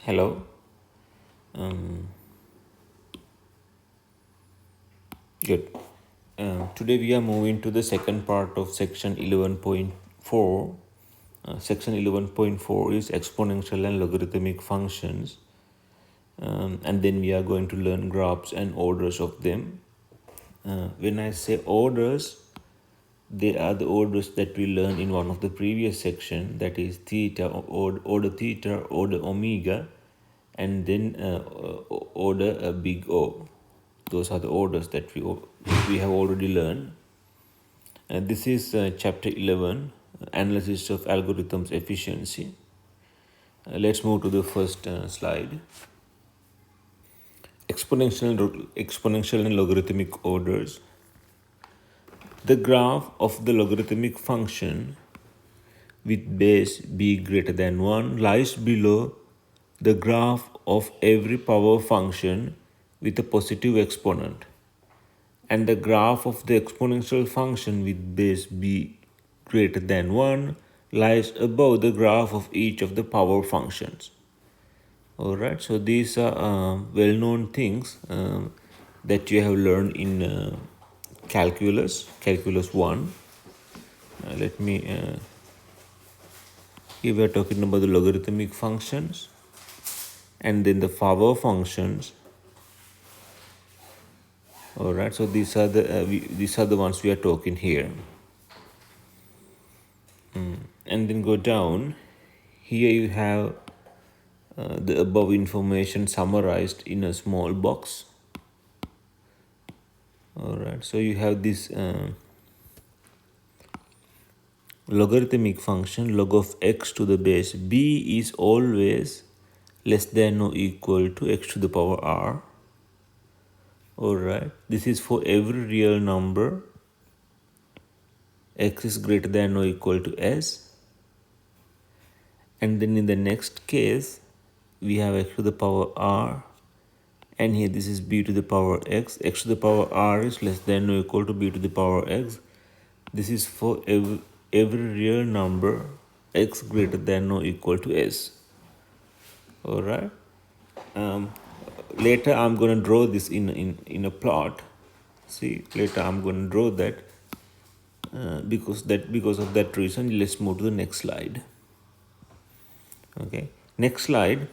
Hello. Um, Good. Today we are moving to the second part of section 11.4. Section 11.4 is exponential and logarithmic functions. And then we are going to learn graphs and orders of them. When I say orders, they are the orders that we learned in one of the previous section, that is theta, order omega, and then order big O. Those are the orders that we have already learned. This is chapter 11, analysis of algorithms efficiency. Let's move to the first slide. Exponential and logarithmic orders. The graph of the logarithmic function with base b greater than 1 lies below the graph of every power function with a positive exponent, and the graph of the exponential function with base b greater than 1 lies above the graph of each of the power functions. Alright, so these are well-known things that you have learned in calculus 1. Let me here we are talking about the logarithmic functions and then the power functions. All right, so these are the ones we are talking here. And then go down. Here you have the above information summarized in a small box. All right, so you have this logarithmic function log of x to the base b is always less than or equal to x to the power r. Alright, this is for every real number x is greater than or equal to s. And then in the next case, we have x to the power r, and here this is b to the power x. X to the power r is less than or equal to b to the power x. This is for every real number x greater than or equal to s. Alright. Later I'm going to draw this in a plot. See, later I'm going to draw that. Because of that reason, let's move to the next slide. Okay, next slide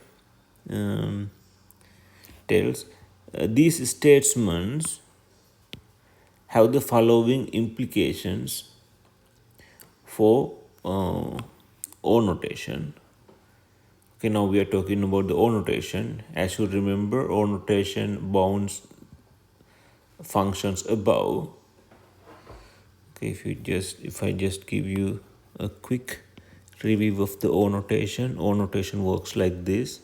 tells these statements have the following implications for O notation. Okay, now we are talking about the O notation. As you remember, O notation bounds functions above. Okay, if I just give you a quick review of the O notation. O notation works like this.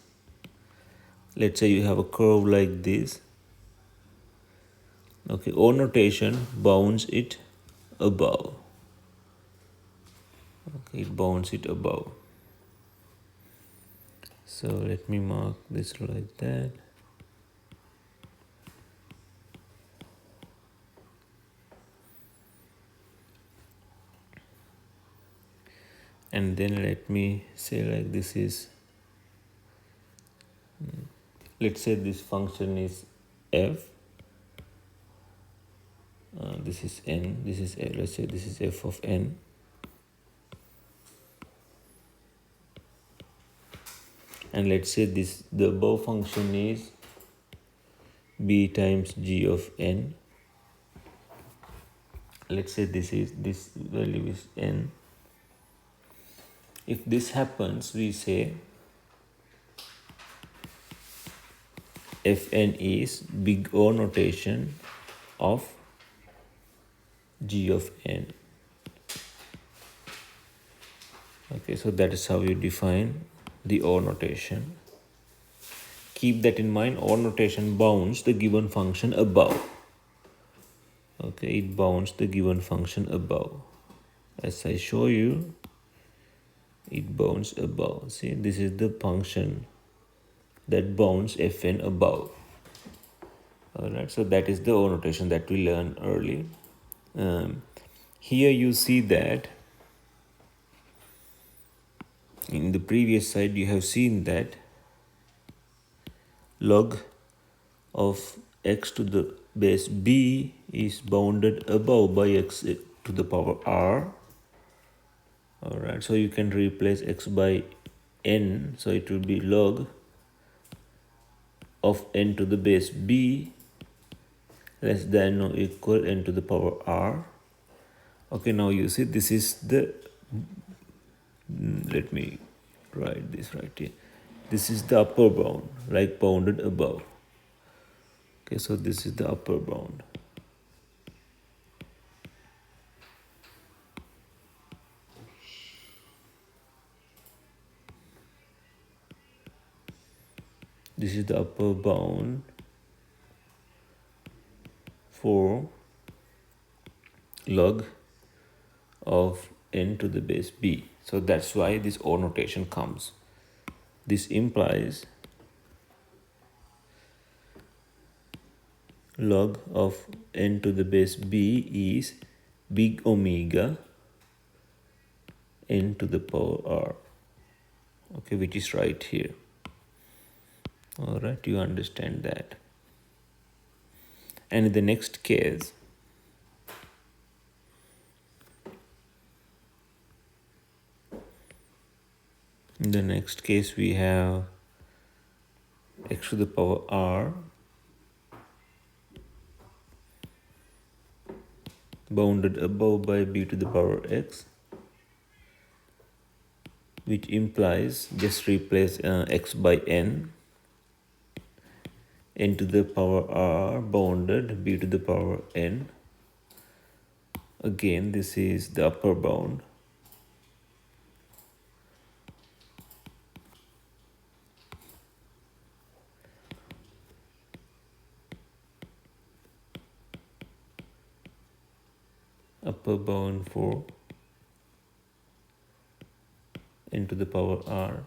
Let's say you have a curve like this. Okay, O notation bounds it above. Okay, it bounds it above. So let me mark this like that. And then let me say like this is, let's say this function is f. This is n, this is f. Let's say this is f of n. And let's say the above function is b times g of n. Let's say this value is n. If this happens, we say Fn is big O notation of g of n. Okay, so that is how you define the O notation. Keep that in mind. O notation bounds the given function above. Okay, it bounds the given function above. As I show you, it bounds above. See, this is the function that bounds Fn above. Alright, so that is the O notation that we learned earlier. Here you see that in the previous slide you have seen that log of x to the base b is bounded above by x to the power r. Alright, so you can replace x by n, so it will be log of n to the base b less than or equal n to the power r. Okay, now you see this is the, let me write this right here. This is the upper bound, like bounded above. Okay, so this is the upper bound. This is the upper bound for log of n to the base b. So that's why this O notation comes. This implies log of n to the base b is big omega n to the power r. Okay, which is right here. Alright, you understand that. And in the next case, we have x to the power r bounded above by b to the power x, which implies just replace x by n to the power r bounded b to the power n. Again, this is the upper bound. Upper bound for n to the power r.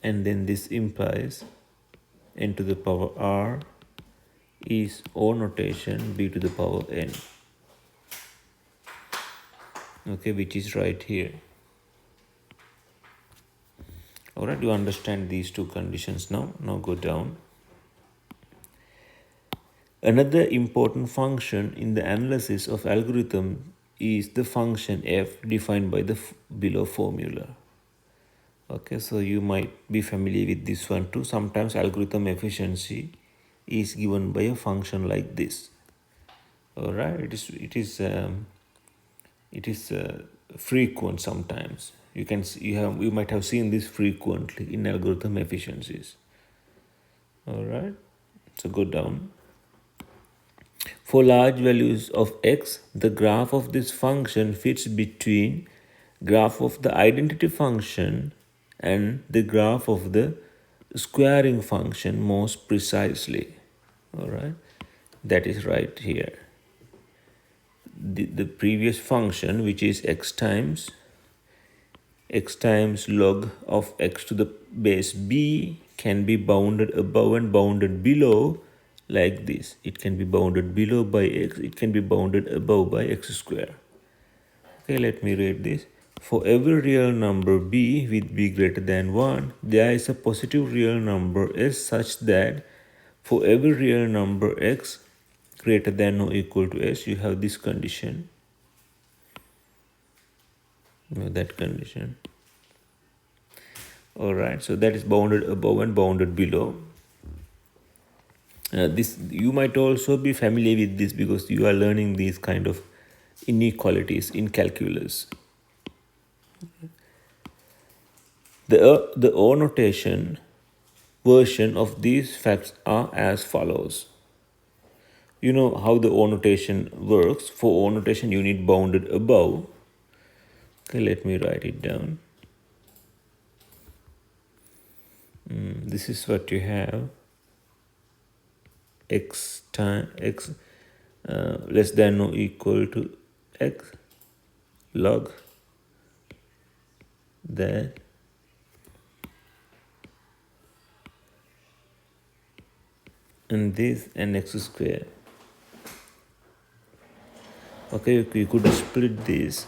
And then this implies n to the power r is O notation b to the power n. Okay, which is right here. Alright, you understand these two conditions now. Now go down. Another important function in the analysis of algorithm is the function f defined by the below formula. Okay, so you might be familiar with this one too. Sometimes algorithm efficiency is given by a function like this. Alright, it is frequent sometimes. You might have seen this frequently in algorithm efficiencies. Alright, so go down. For large values of x, the graph of this function fits between graph of the identity function and the graph of the squaring function most precisely. Alright, that is right here. The previous function, which is x times log of x to the base b, can be bounded above and bounded below like this. It can be bounded below by x, it can be bounded above by x square. Okay, let me read this. For every real number b with b greater than 1, there is a positive real number s such that for every real number x greater than or equal to s, you have this condition. That condition. Alright, so that is bounded above and bounded below. This you might also be familiar with this because you are learning these kind of inequalities in calculus. The O notation version of these facts are as follows. You know how the O notation works. For O notation, you need bounded above. Okay, let me write it down. This is what you have. X less than or equal to x log that and this and x square. Okay, you could split this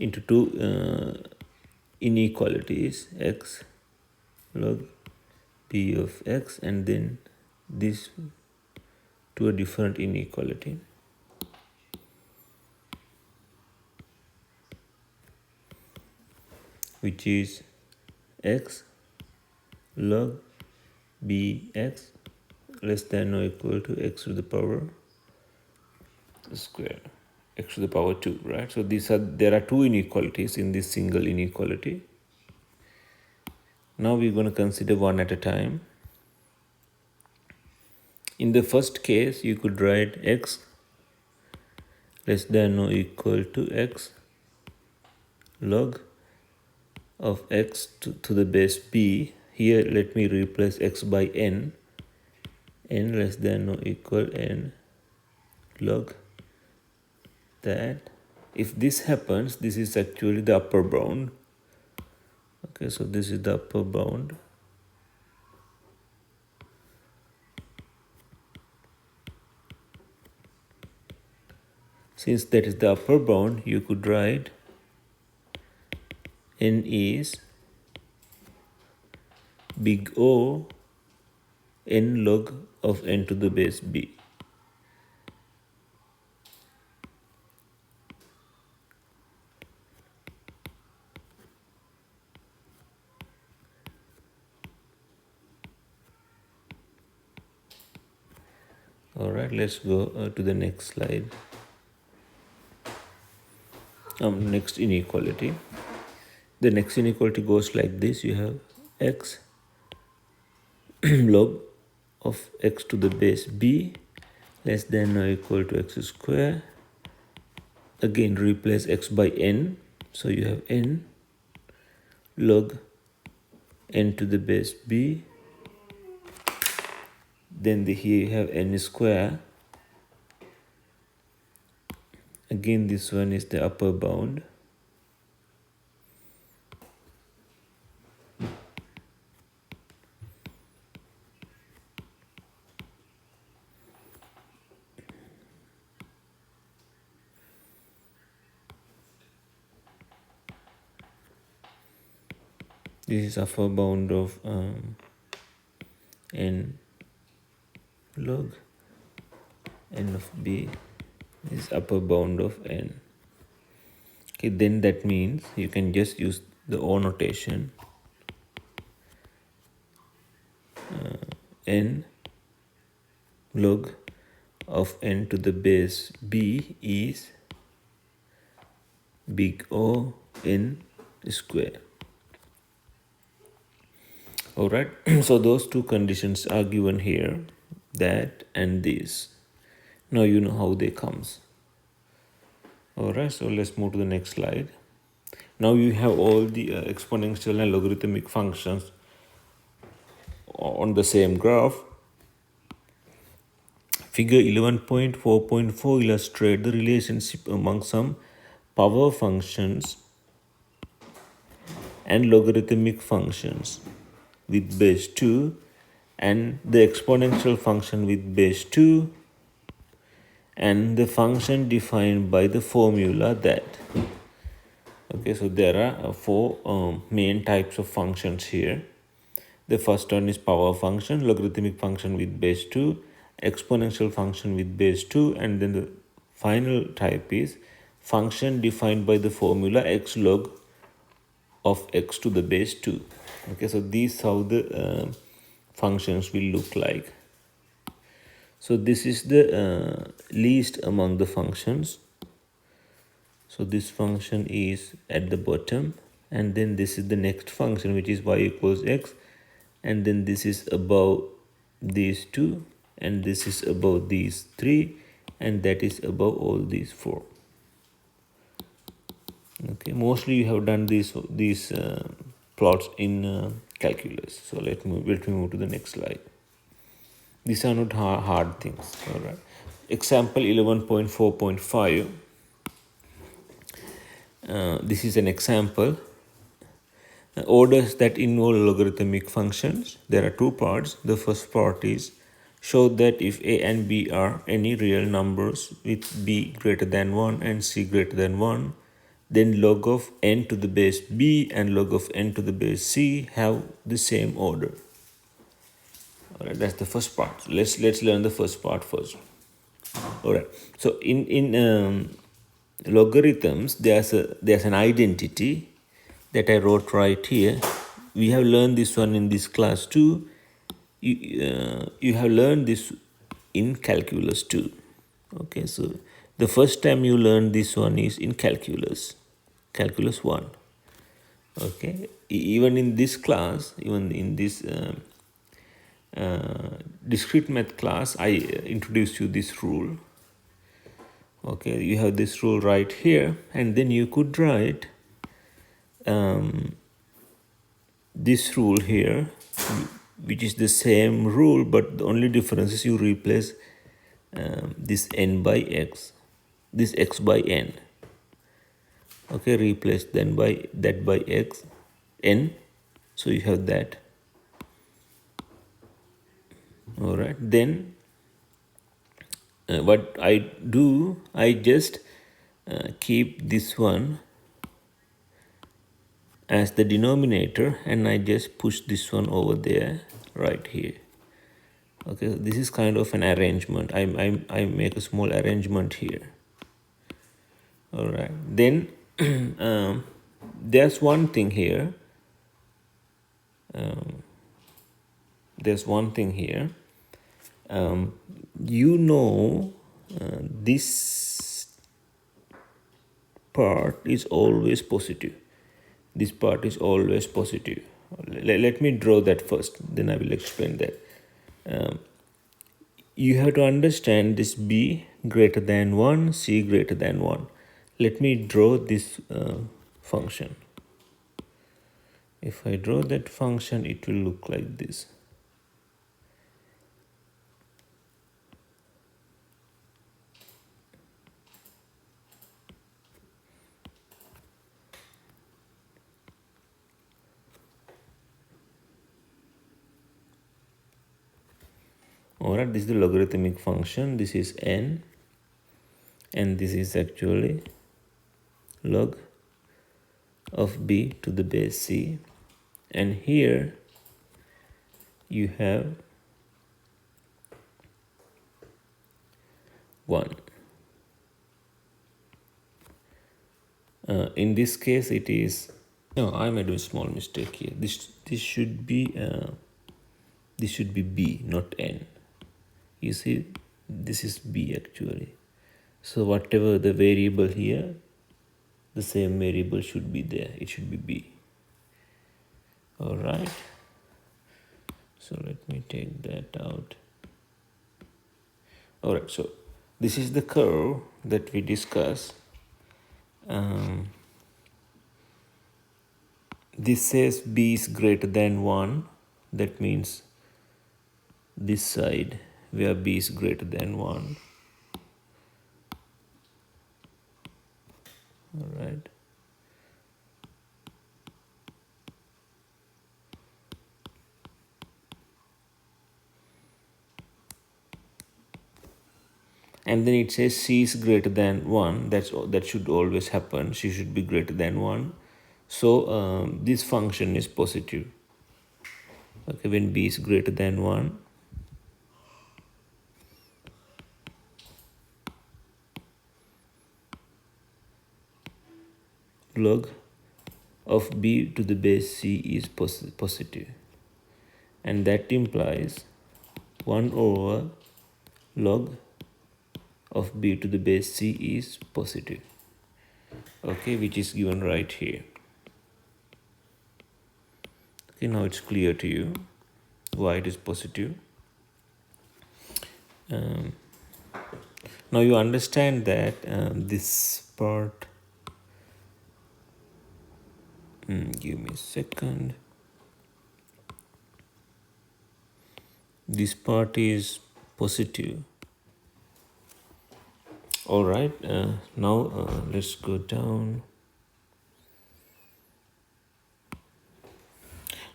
into two inequalities, x log p of x, and then this to a different inequality. Which is x log bx less than or equal to x to the power square, x to the power 2, right? So there are two inequalities in this single inequality. Now we're going to consider one at a time. In the first case, you could write x less than or equal to x log of x to the base b. Here let me replace x by n less than or equal n log that. If this happens, this is actually the upper bound. Okay, so this is the upper bound. Since that is the upper bound, you could write n is big O n log of n to the base b. Alright, let's go to the next slide. Next inequality. The next inequality goes like this. You have x log of x to the base b less than or equal to x square. Again, replace x by n. So you have n log n to the base b. Then here you have n square. Again, this one is the upper bound. This is upper bound of n log n of b. This is upper bound of n. Okay, then that means you can just use the O notation. N log of n to the base b is big O n square. Alright, so those two conditions are given here, that and this. Now you know how they comes. Alright, so let's move to the next slide. Now you have all the exponential and logarithmic functions on the same graph. Figure 11.4.4 illustrates the relationship among some power functions and logarithmic functions with base 2 and the exponential function with base 2 and the function defined by the formula that. Okay, so there are four main types of functions here. The first one is power function, logarithmic function with base 2, exponential function with base 2, and then the final type is function defined by the formula x log of x to the base 2. Okay, so these how the functions will look like. So this is the least among the functions. So this function is at the bottom, and then this is the next function, which is y equals x, and then this is above these two, and this is above these three, and that is above all these four. Okay, mostly you have done these plots in calculus. So let me move to the next slide. These are not hard things. All right. Example 11.4.5. This is an example. Orders that involve logarithmic functions. There are two parts. The first part is show that if a and b are any real numbers with b greater than 1 and c greater than 1, then log of n to the base b and log of n to the base c have the same order. All right, that's the first part. Let's learn the first part first. All right. So in logarithms, there's an identity that I wrote right here. We have learned this one in this class too. You have learned this in calculus too. Okay, so the first time you learn this one is in calculus 1. Okay, even in this class, even in this discrete math class, I introduced you this rule. Okay, you have this rule right here, and then you could write this rule here, which is the same rule, but the only difference is you replace this n by x, this x by n. Okay, replace then by that by x, n, so you have that. All right, then what I do, I just keep this one as the denominator, and I just push this one over there right here. Okay, this is kind of an arrangement. I make a small arrangement here. All right, then there's one thing here. There's one thing here. You know, this part is always positive. This part is always positive. Let me draw that first, then I will explain that. You have to understand this b greater than 1, c greater than 1. Let me draw this function. If I draw that function, it will look like this. Alright, this is the logarithmic function. This is n, and this is actually log of b to the base c. And here you have 1. In this case, it is no. I made a small mistake here. This should be b, not n. You see, this is b actually. So whatever the variable here, the same variable should be there. It should be b. All right. So let me take that out. All right. So this is the curve that we discussed. This says b is greater than 1. That means this side where b is greater than 1. All right. And then it says c is greater than 1. That should always happen. C should be greater than 1. So this function is positive. Okay, when b is greater than 1. Log of b to the base c is positive. And that implies 1 over log of b to the base c is positive. Okay, which is given right here. Okay, now it's clear to you why it is positive. Now you understand that this part, give me a second. This part is positive. All right, now let's go down.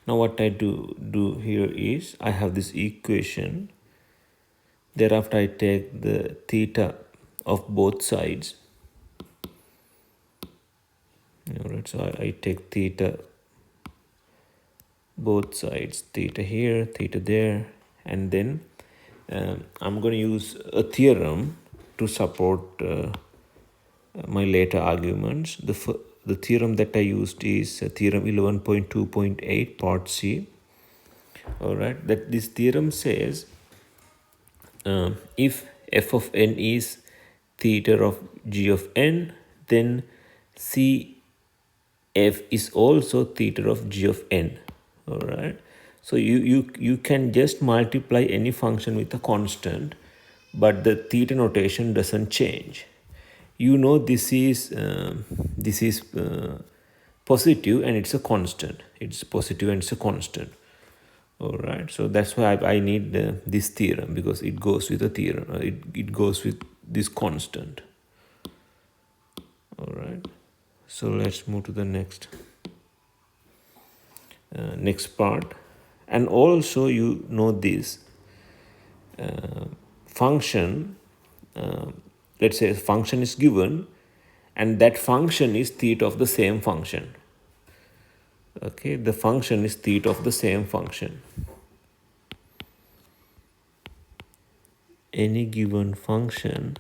Now what I do here is I have this equation. Thereafter I take the theta of both sides. right, so I take theta both sides, theta here, theta there, and then I'm going to use a theorem to support my later arguments. The theorem that I used is theorem 11.2.8 part C. All right, that this theorem says if f of n is theta of g of n, then c f is also theta of g of n. All right, so you can just multiply any function with a constant, but the theta notation doesn't change. You know this is positive and it's a constant. It's positive and it's a constant. All right, so that's why I need this theorem, because it goes with a theorem. It goes with this constant. All right, so let's move to the next part. And also, you know this function. Let's say a function is given, and that function is theta of the same function. Okay, the function is theta of the same function. Any given function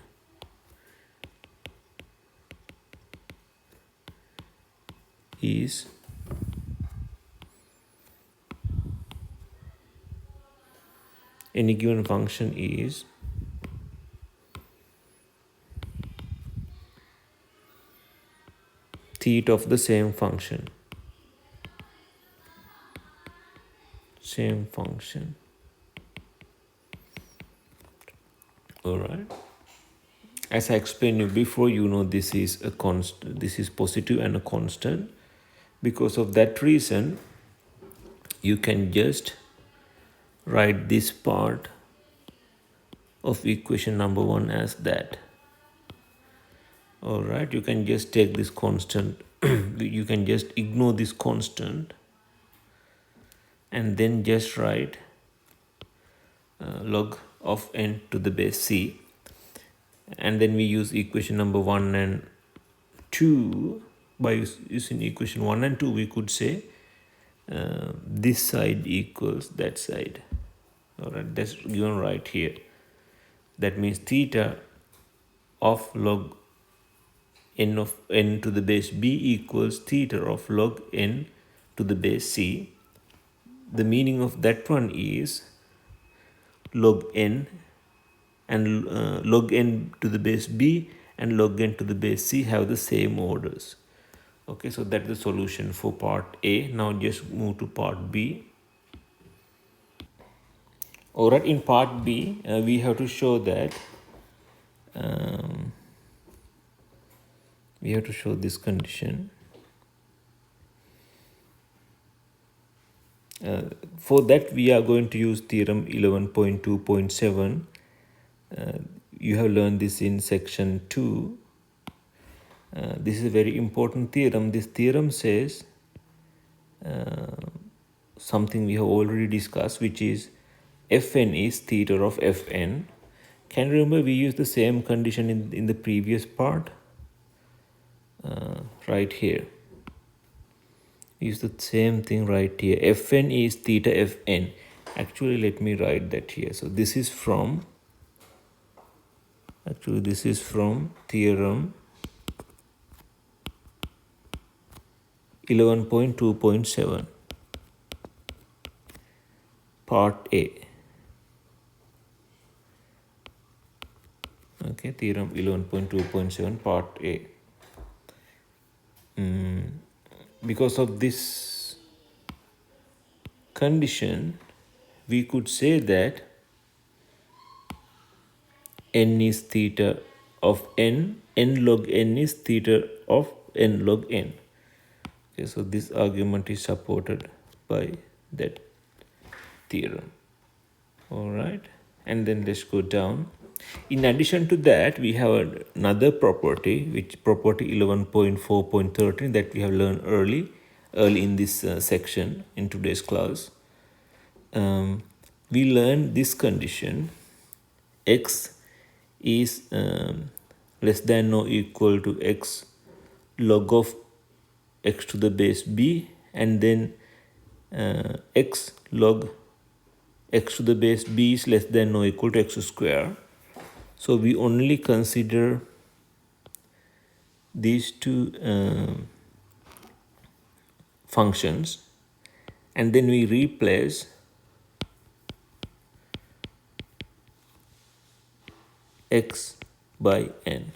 is theta of the same function. All right, as I explained you before, you know this is a constant, this is positive and a constant. Because of that reason, you can just write this part of equation number 1 as that. All right, you can just take this constant you can just ignore this constant and then just write log of n to the base c, and then we use equation number 1 and 2. By using equation 1 and 2, we could say this side equals that side. All right, that's given right here. That means theta of log n of n to the base b equals theta of log n to the base c. The meaning of that one is log n and log n to the base b and log n to the base c have the same orders. Okay, so that's the solution for part A. Now just move to part B. All right, in part B, we have to show that we have to show this condition. For that, we are going to use theorem 11.2.7. You have learned this in section 2. This is a very important theorem. This theorem says something we have already discussed, which is fn is theta of fn. Can you remember we used the same condition in the previous part? Right here. We use the same thing right here. Fn is theta fn. Actually, let me write that here. So this is from theorem 11.2.7 part A. Okay, theorem 11.2.7 part A. Because of this condition, we could say that n is theta of n log n is theta of n log n. Okay, so this argument is supported by that theorem. All right, and then let's go down. In addition to that, we have another property, which property 11.4.13 that we have learned early in this section in today's class. We learned this condition: x is less than or equal to x log of x to the base b, and then x log x to the base b is less than or equal to x square. So we only consider these two functions, and then we replace x by n.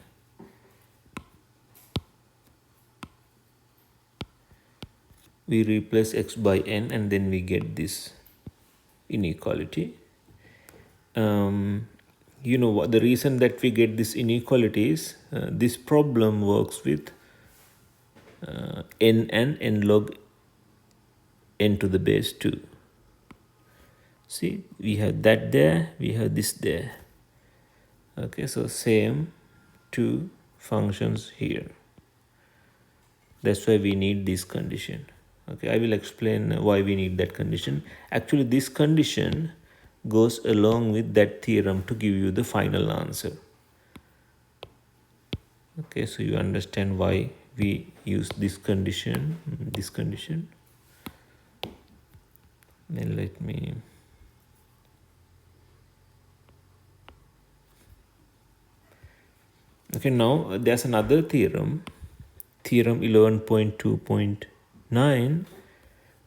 We replace x by n, and then we get this inequality. You know what the reason that we get this inequality is? This problem works with n and n log n to the base 2. See, we have that there, we have this there. Okay, so same two functions here. That's why we need this condition. Okay, I will explain why we need that condition. Actually, this condition goes along with that theorem to give you the final answer. Okay, so you understand why we use this condition. Then let me okay, now there's another theorem, theorem 11.2.9.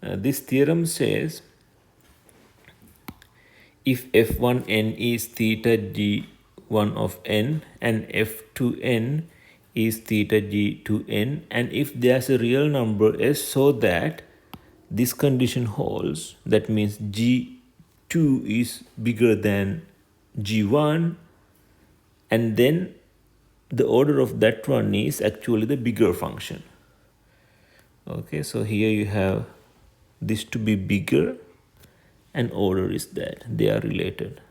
This theorem says if f1n is theta g1 of n and f2n is theta g2n, and if there's a real number s so that this condition holds, that means g2 is bigger than g1, and then the order of that one is actually the bigger function. Okay, so here you have this to be bigger, and order is that they are related.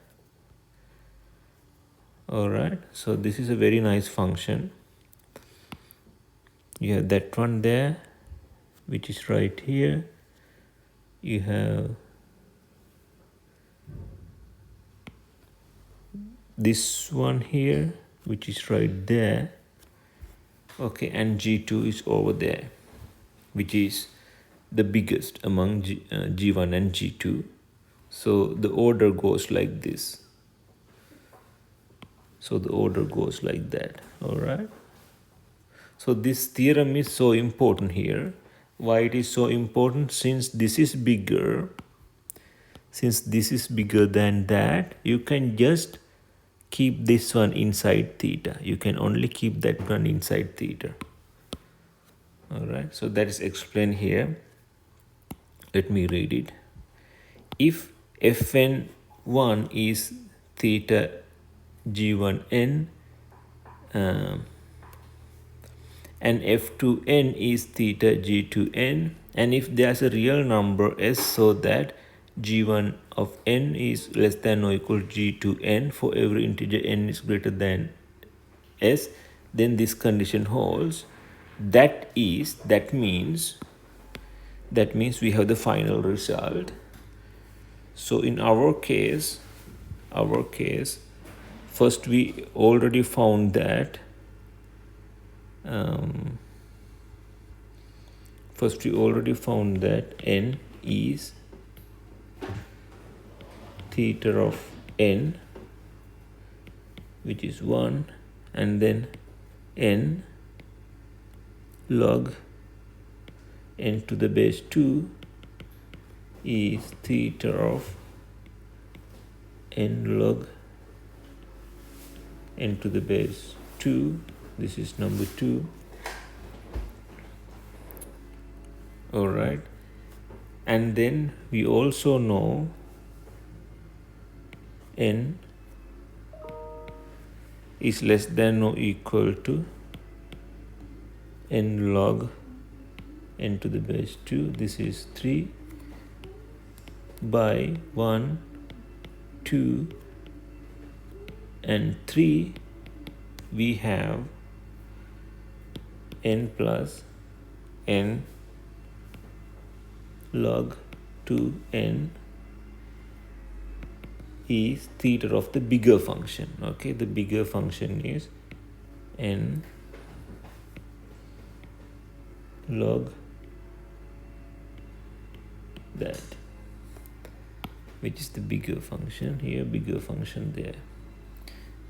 All right, so this is a very nice function. You have that one there, which is right here. You have this one here, which is right there. Okay, and g2 is over there, which is the biggest among g1 and g2. So the order goes like this. So the order goes like that. All right. So this theorem is so important here. Why it is so important? Since this is bigger than that, you can just keep this one inside theta. You can only keep that one inside theta. All right. So that is explained here. Let me read it. If fn1 is theta g1n and f2n is theta g2n, and if there's a real number s so that g1 of n is less than or equal to g2n for every integer n is greater than s, then this condition holds. That means we have the final result. So in our case, first we already found that n is theta of n, which is 1, and then n log n to the base 2 is theta of n log n to the base 2. This is number 2. All right, and then we also know n is less than or equal to n log n to the base 2. This is 3 by 1, 2, and 3. We have n plus n log 2n is theta of the bigger function. Okay, the bigger function is n log that, which is the bigger function here, bigger function there,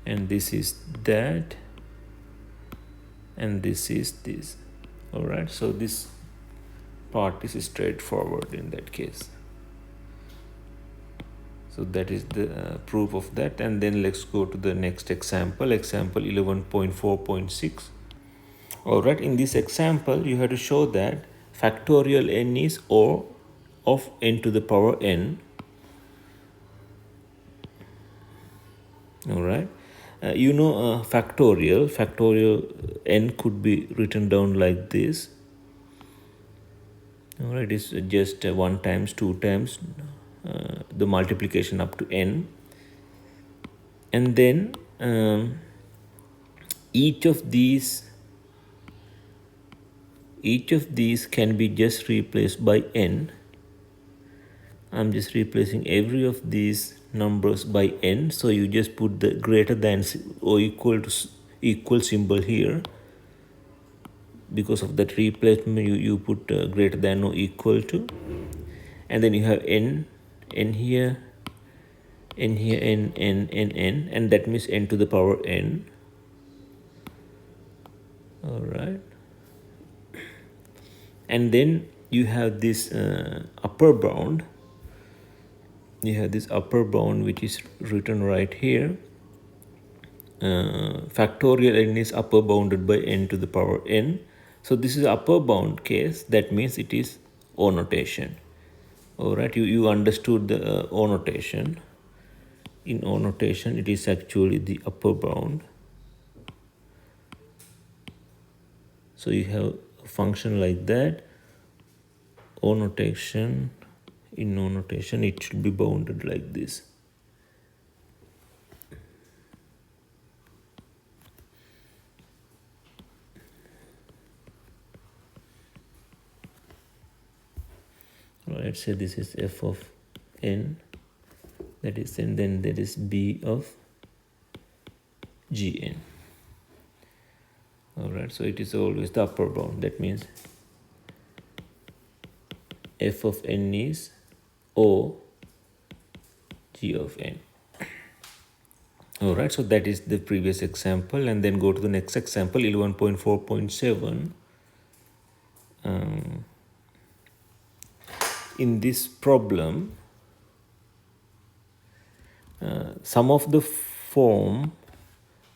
and this is that, and this is this. All right, so this part is straightforward in that case. So that is the proof of that. And then let's go to the next example, example 11.4.6. all right, in this example you have to show that factorial n is O of n to the power n. All right, factorial n could be written down like this. All right, it's just 1 times 2 times the multiplication up to n, and then each of these can be just replaced by n. I'm just replacing every of these numbers by n, so you just put the greater than or equal symbol here. Because of that replacement, you put greater than or equal to, and then you have n here, n here, n, and that means n to the power n. All right, and then you have this upper bound. You have this upper bound which is written right here. Factorial n is upper bounded by n to the power n. So this is upper bound case. That means it is O notation. All right, you understood the O notation. In O notation, it is actually the upper bound. So you have a function like that. O notation. In O notation, it should be bounded like this. Let's say this is f of n, that is, and then there is b of gn. All right, so it is always the upper bound. That means f of n is O g of n. All right, so that is the previous example, and then go to the next example, 11.4.7. In this problem, sum of the form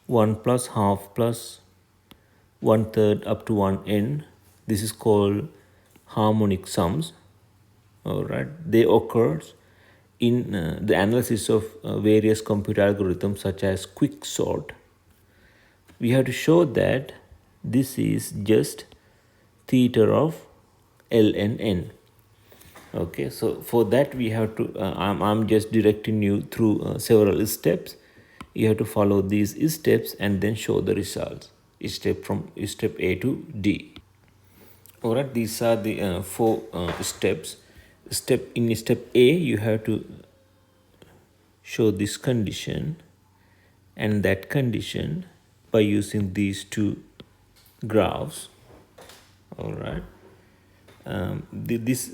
1 plus half plus 1/3 up to 1n, this is called harmonic sums. All right, they occur in the analysis of various computer algorithms such as quicksort. We have to show that this is just theta of ln n. Okay, so for that we have to, I'm just directing you through several steps. You have to follow these steps and then show the results, from step A to D. All right, these are the 4 steps. In step A, you have to show this condition and that condition by using these 2 graphs. All right, this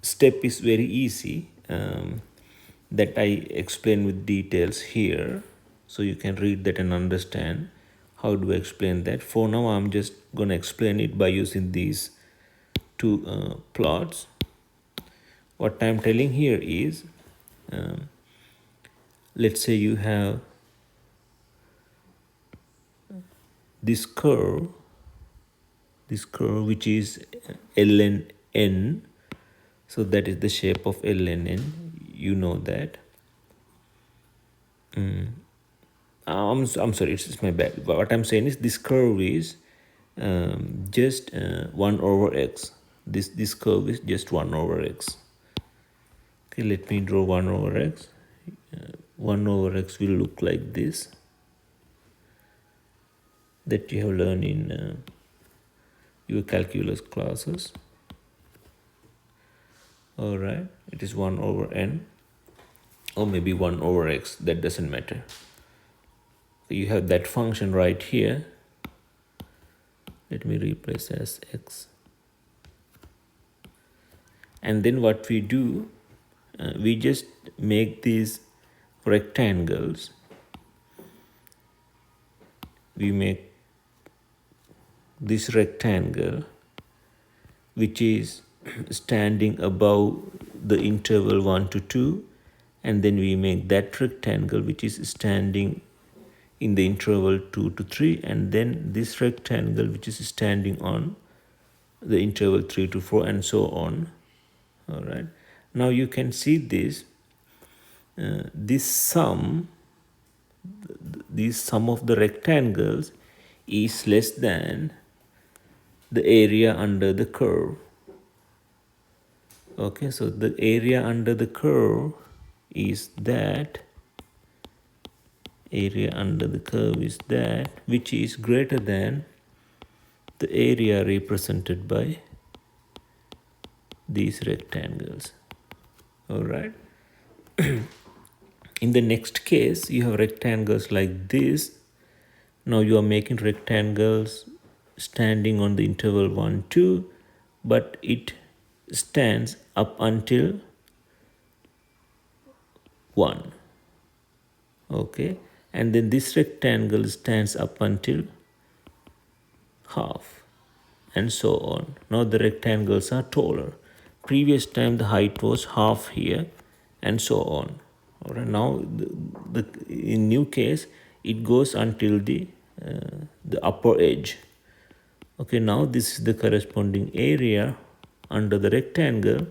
step is very easy, that I explain with details here, so you can read that and understand how do I explain that. For now, I'm just going to explain it by using these 2 plots. What I'm telling here is, let's say you have this curve which is ln n. So that is the shape of ln n. You know that. I'm sorry, it's my bad. But what I'm saying is this curve is just 1 over x. This curve is just 1 over x. Okay, let me draw 1 over x. 1 over x will look like this. That you have learned in your calculus classes. All right, it is 1 over n, or maybe 1 over x, that doesn't matter. So you have that function right here. Let me replace as x. And then what we do, we just make these rectangles. We make this rectangle which is standing above the interval 1 to 2, and then we make that rectangle which is standing in the interval 2 to 3, and then this rectangle which is standing on the interval 3 to 4, and so on. All right, now you can see this this sum of the rectangles is less than the area under the curve. Okay, so the area under the curve is that, which is greater than the area represented by these rectangles. All right. In the next case, you have rectangles like this. Now you are making rectangles standing on the interval 1, 2, but it stands up until 1. Okay, and then this rectangle stands up until half, and so on. Now the rectangles are taller. Previous time the height was half here, and so on. All right, now in new case it goes until the upper edge. Okay, now this is the corresponding area under the rectangle,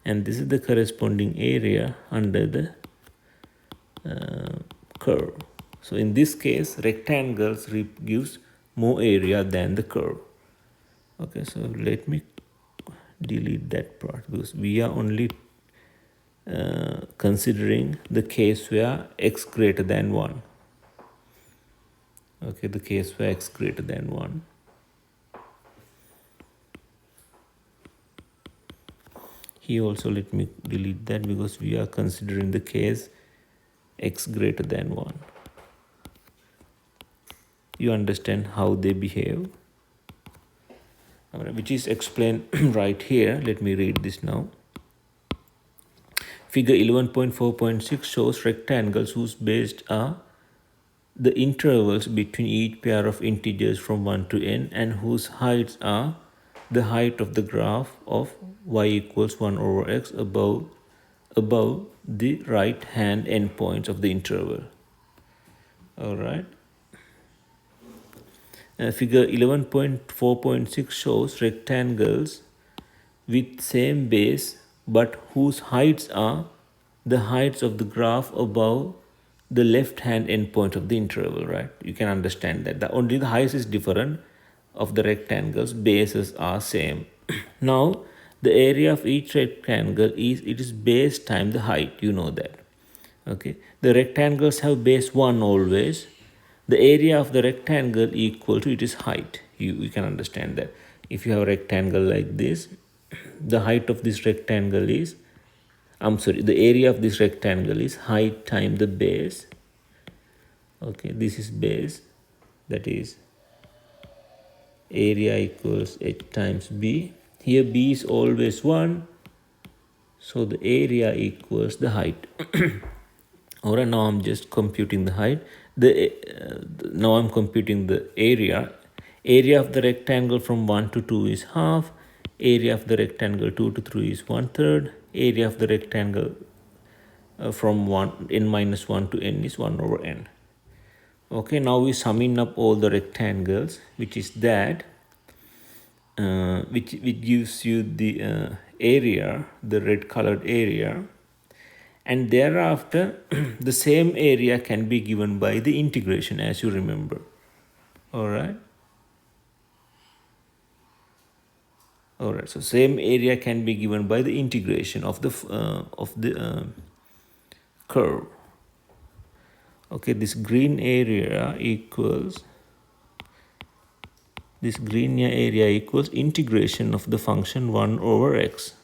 and this is the corresponding area under the curve. So in this case, rectangles gives more area than the curve. Okay, so let me delete that part because we are only considering the case where x greater than 1. Okay, the case where x greater than 1. Here also let me delete that because we are considering the case x greater than 1. You understand how they behave, which is explained right here. Let me read this now. Figure 11.4.6 shows rectangles whose bases are the intervals between each pair of integers from 1 to n, and whose heights are the height of the graph of y equals 1 over x above the right hand endpoints of the interval. All right. Figure 11.4.6 shows rectangles with same base but whose heights are the heights of the graph above the left hand endpoint of the interval, right? You can understand that. Only the height is different of the rectangles, bases are same. Now, the area of each rectangle is base times the height, you know that. Okay, the rectangles have base 1 always. The area of the rectangle equal to its height. You can understand that. If you have a rectangle like this, the height of this rectangle is, the area of this rectangle is height times the base. Okay, this is base, that is area equals h times b. Here b is always 1, so the area equals the height. Alright, now I'm just computing the height. Now I'm computing the area. Area of the rectangle from 1 to 2 is half. Area of the rectangle 2 to 3 is 1/3. Area of the rectangle from n minus 1 to n is 1 over n. Okay, now we summing up all the rectangles, which is that, which gives you the area, the red colored area. And thereafter, the same area can be given by the integration, as you remember. All right. All right. So same area can be given by the integration of the curve. Okay. This green area equals integration of the function 1 over x.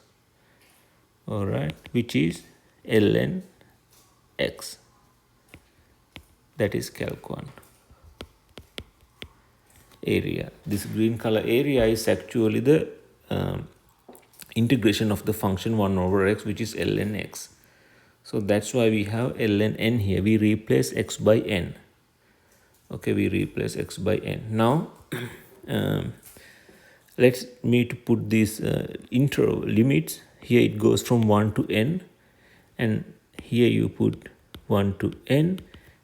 All right, which is ln x. That is calc 1. Area. This green color area is actually the integration of the function 1 over x, which is ln x. So that's why we have ln n here. We replace x by n. Okay, we replace x by n. Now let's me to put these interval limits. Here it goes from 1 to n, and here you put 1 to n.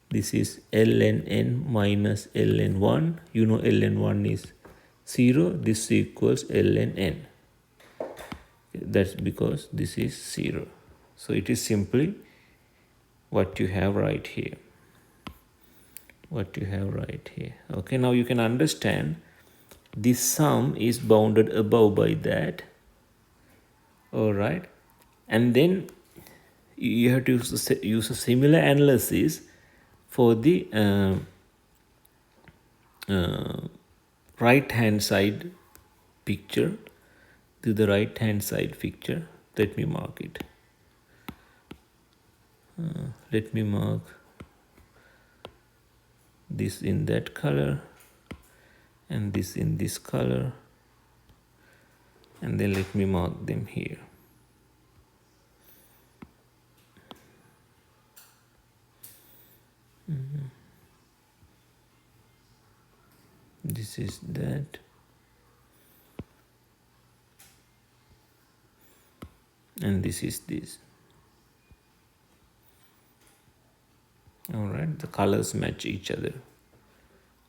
This is ln n minus ln 1. You know ln 1 is 0. This equals ln n. That's because this is 0. So it is simply what you have right here. Okay, now you can understand this sum is bounded above by that. All right, and then you have to use a similar analysis for the right hand side picture. To the right hand side picture, let me mark it. Let me mark this in that color and this in this color, and then let me mark them here. This is that, and this is this. All right, the colors match each other.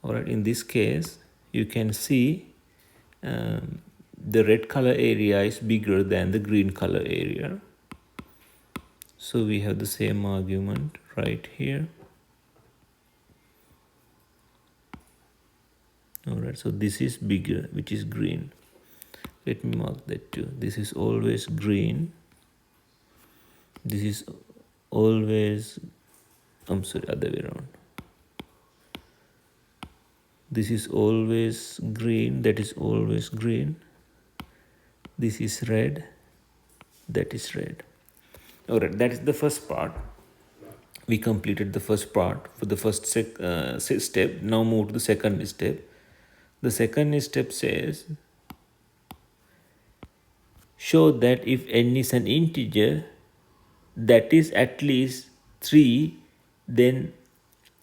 All right, in this case you can see the red color area is bigger than the green color area. So we have the same argument right here. All right, so this is bigger, which is green. Let me mark that too. This is always green. This is always, I'm sorry, other way around. This is always green, that is always green. This is red, that is red. All right, that is the first part. We completed the first part for the first step. Now move to the second step. The second step says, show that if n is an integer that is at least 3, then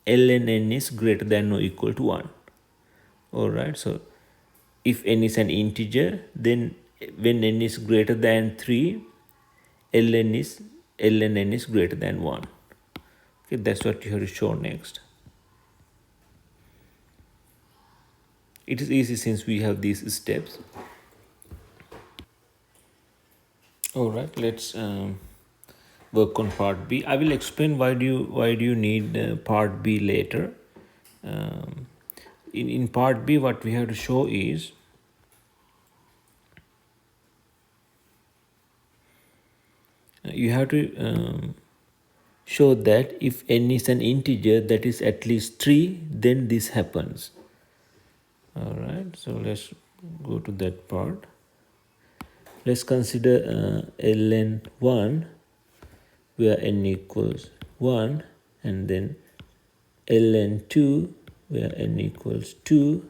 ln n is greater than or equal to 1. All right, so if n is an integer, then when n is greater than 3, ln n is greater than 1. Okay, that's what you have to show next. It is easy since we have these steps. All right, let's work on part B. I will explain why do you need part B later. In part B, what we have to show is you have to show that if n is an integer that is at least 3, then this happens. All right, so let's go to that part. Let's consider ln 1 where n equals 1, and then ln 2 where n equals 2,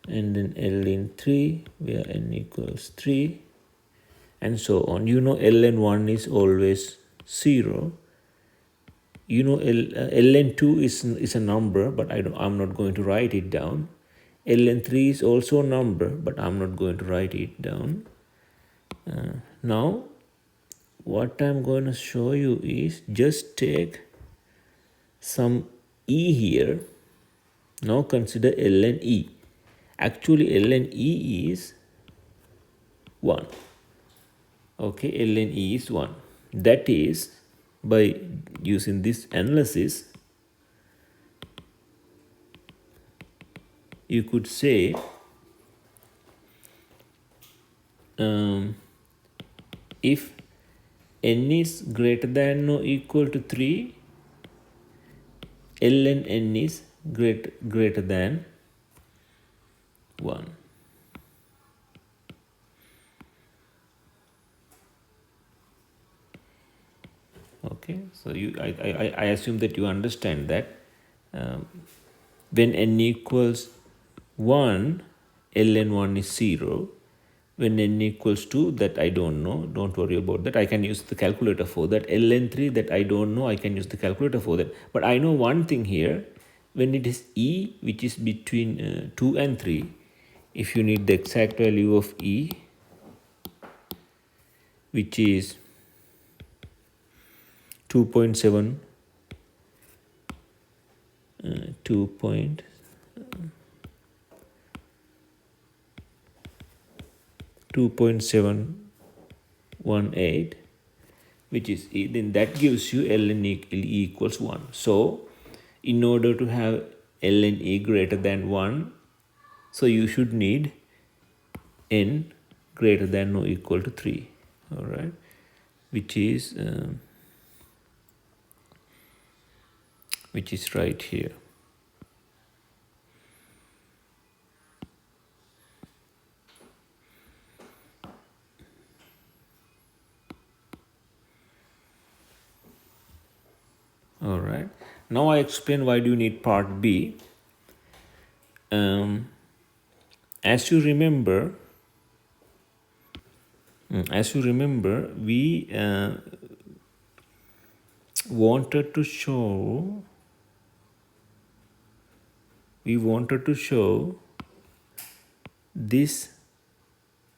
and then ln 3 where n equals 3, and so on. You know ln 1 is always 0. You know ln 2 is a number, but I'm not going to write it down. ln 3 is also a number, but I'm not going to write it down. Now what I'm going to show you is just take some e here. Now consider ln e. Actually ln e is 1. Okay, ln e is 1. That is, by using this analysis, you could say if n is greater than or equal to 3, ln n is greater than 1. Okay, so I assume that you understand that when n equals 1, ln 1 is 0. when n equals 2, that I don't know, don't worry about that. I can use the calculator for that. ln 3, that I don't know, I can use the calculator for that. But I know one thing here, when it is e, which is between 2 and 3, if you need the exact value of e, which is 2.7, 2.718, which is e, then that gives you ln e equals 1. So in order to have ln e greater than 1, so you should need n greater than or equal to 3, all right, which is right here. All right, now I explain why do you need part B. As you remember, we wanted to show this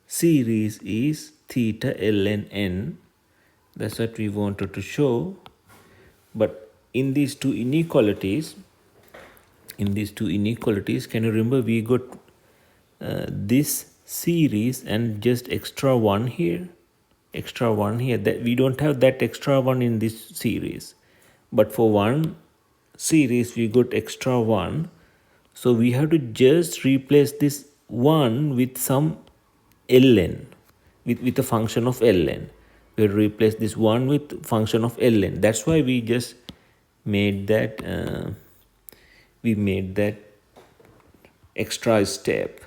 series is theta ln n. That's what we wanted to show. But in these two inequalities, can you remember we got this series and just extra one here, that we don't have that extra one in this series, but for one series we got extra one, so we have to just replace this one with some ln, with a function of ln. We replace this one with function of ln. That's why we just made that extra step.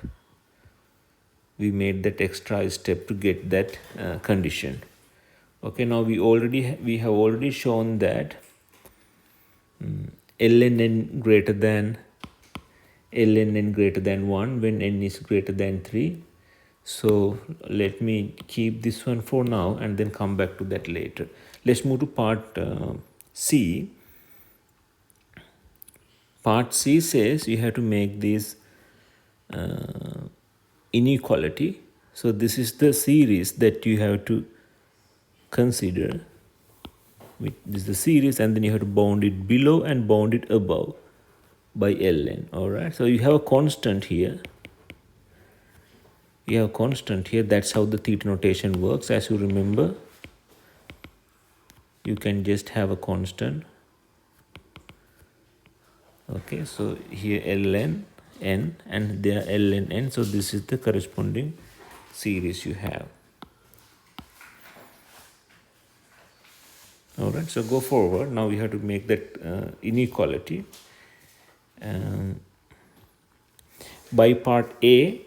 We made that extra step to get that condition. Okay, now we have already shown that ln n greater than 1 when n is greater than 3. So let me keep this one for now and then come back to that later. Let's move to part C. Part C says you have to make this inequality. So this is the series that you have to consider. This is the series, and then you have to bound it below and bound it above by ln. All right, so you have a constant here. That's how the theta notation works. As you remember, you can just have a constant. Okay, so here ln n and there ln n, so this is the corresponding series you have. All right, so go forward. Now we have to make that inequality. By part A,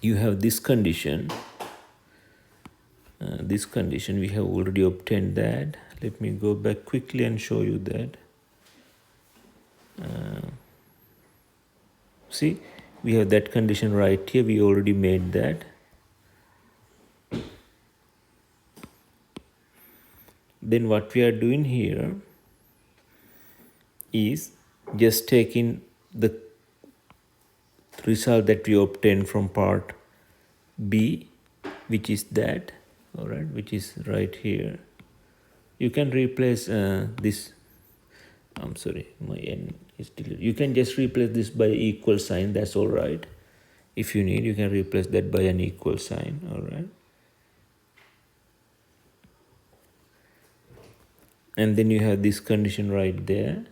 you have this condition. We have already obtained that. Let me go back quickly and show you that. See, we have that condition right here. We already made that. Then what we are doing here is just taking the result that we obtained from part B, which is that, all right, which is right here. You can replace this. I'm sorry, my n is deleted. You can just replace this by equal sign. That's all right. If you need, you can replace that by an equal sign. All right. And then you have this condition right there.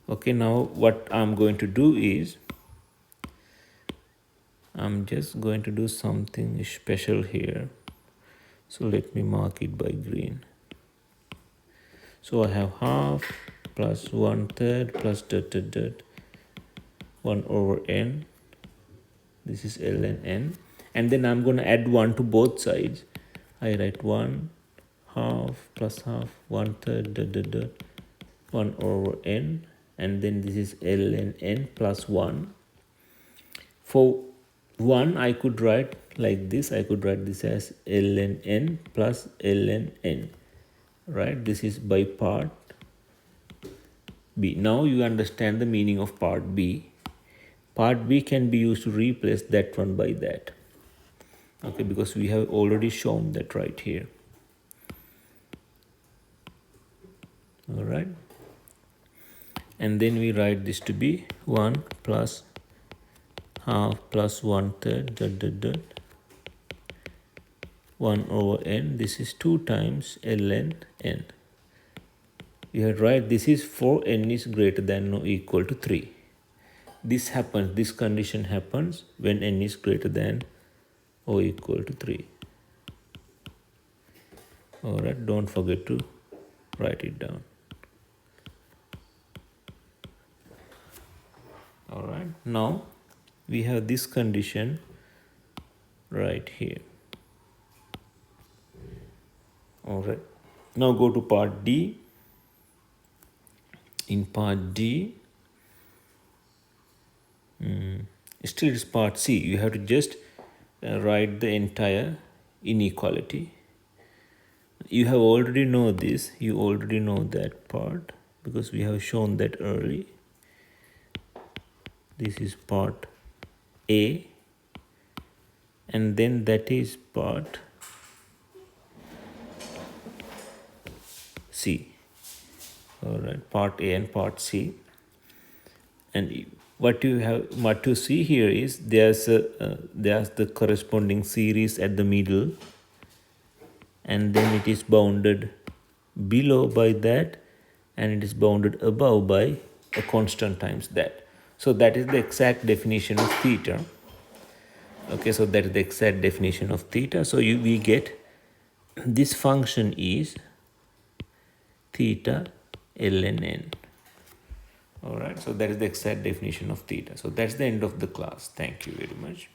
Okay, now what I'm going to do is, I'm just going to do something special here. So let me mark it by green. So I have half plus 1/3 plus 1 over n. This is ln n. And then I'm going to add 1 to both sides. I write 1 half plus half 1/3 1 over n. and then this is ln n plus 1. For 1 I could write like this. I could write this as ln n plus ln n, right? This is by part B. Now you understand the meaning of part B. Part B can be used to replace that one by that. Okay, because we have already shown that right here. All right. And then we write this to be 1 plus half plus 1/3 dot dot dot 1 over n. This is 2 times ln n. You have write this is for n is greater than or equal to 3. This happens, this condition happens when n is greater than or equal to 3. Alright, don't forget to write it down. Alright, now we have this condition right here. Alright, now go to part D. In part D, still it's part C. You have to just write the entire inequality. You have already know this. You already know that part because we have shown that early. This is part A, and then that is part C. All right, part A and part C. And what you see here is there's the corresponding series at the middle, and then it is bounded below by that, and it is bounded above by a constant times that. So that is the exact definition of theta. Okay, so that is the exact definition of theta. So we get this function is theta ln n. All right, so that is the exact definition of theta. So that's the end of the class. Thank you very much.